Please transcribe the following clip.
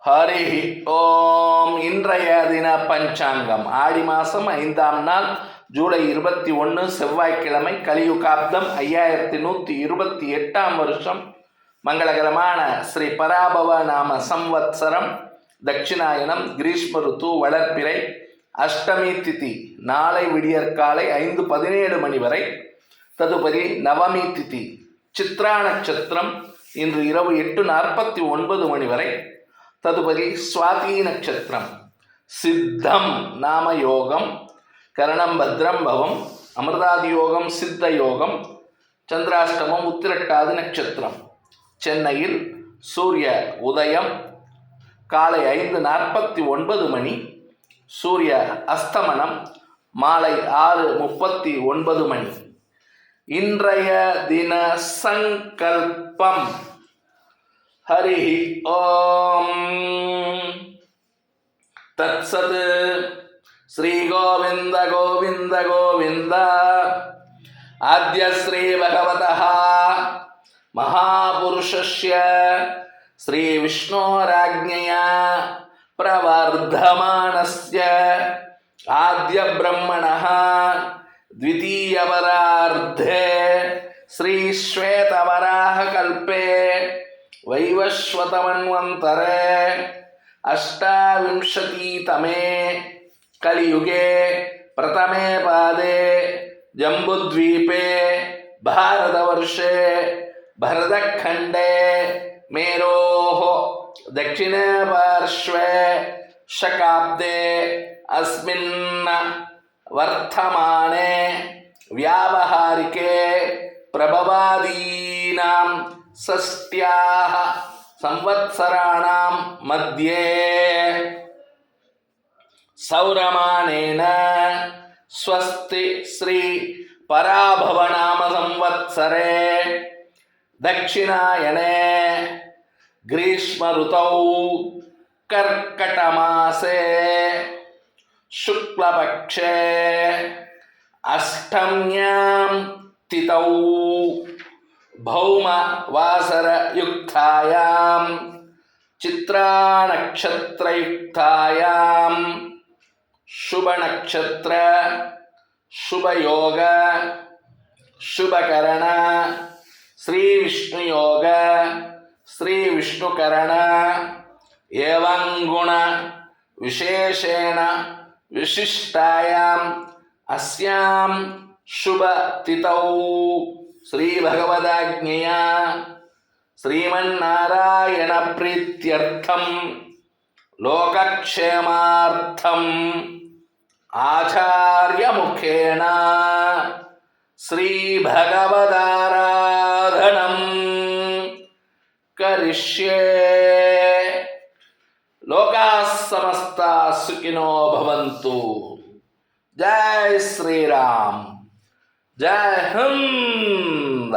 ஹரி ஓம். இன்றைய தின பஞ்சாங்கம் ஆடி மாதம் 5ஆம் நாள் ஜூலை 21 செவ்வாய்க்கிழமை, கலியுகாப்தம் 5128ஆம் வருஷம், மங்களகரமான ஸ்ரீ பராபவ நாம சம்வத்சரம், தட்சிணாயனம், கிரீஷ்ம ருத்து, வளர்ப்பிறை, அஷ்டமி திதி நாளை விடியற்காலை 5:17 மணி வரை. ததுபதி நவமி திதி சித்ரா நட்சத்திரம் இன்று இரவு 8:49 மணி வரை. ததுபதி சுவாதி நட்சத்திரம். சித்தம் நாம யோகம், கரணம் பத்ரம் பவம், அமிர்தாதி யோகம், சித்த யோகம், சந்திராஷ்டமம், உத்திரட்டாதி நட்சத்திரம். சென்னையில் சூரிய உதயம் காலை 5:49 மணி, சூரிய அஸ்தமனம் மாலை 6:39 மணி. இன்றைய தின சங்கல்பம். ஹரி ஓம். தத்சத். ஸ்ரீ கோவிந்த கோவிந்த கோவிந்த. ஆத்ய ஸ்ரீ பகவதः மகாபுருஷஸ்ய ஸ்ரீ விஷ்ணோராஜ்ஞயா பிரவர்தமானஸ்ய ஆத்ய பிரம்மணः द्वितीयपरार्धे श्री श्वेतवराह कल्पे वैवस्वतमन्वन्तरे अष्टाविंशतितमे कलियुगे प्रथमे पादे जम्बुद्वीपे भारतवर्षे भरतखण्डे मेरोः दक्षिणे पार्श्वे शकाब्दे अस्मिन् वर्तमाने व्यावहारिके प्रभवादीनां षष्ट्याः संवत्सराणां मध्ये सौरमानेन स्वस्ति श्री पराभवनाम संवत्सरे दक्षिणायने ग्रीष्म ऋतौ कर्कटमासे शुक्लपक्षे अष्टम्यां तिथौ भौमवासरयुक्तायां चित्रानक्षत्रयुक्तायां शुभनक्षत्र शुभयोग शुभकरण श्रीविष्णुयोग श्रीविष्णुकरण एवं गुण विशेषेण विशिष्टायाम् अस्यां शुभ तिथौ श्री भगवदाज्ञया श्रीमन्नारायण प्रीत्यर्थं लोकक्षेमार्थं आचार्य मुखेन श्री भगवदाराधनं करिष्ये। लोकाः समस्ता सुखिनो भवन्तु। जय श्री राम, जय हिंद।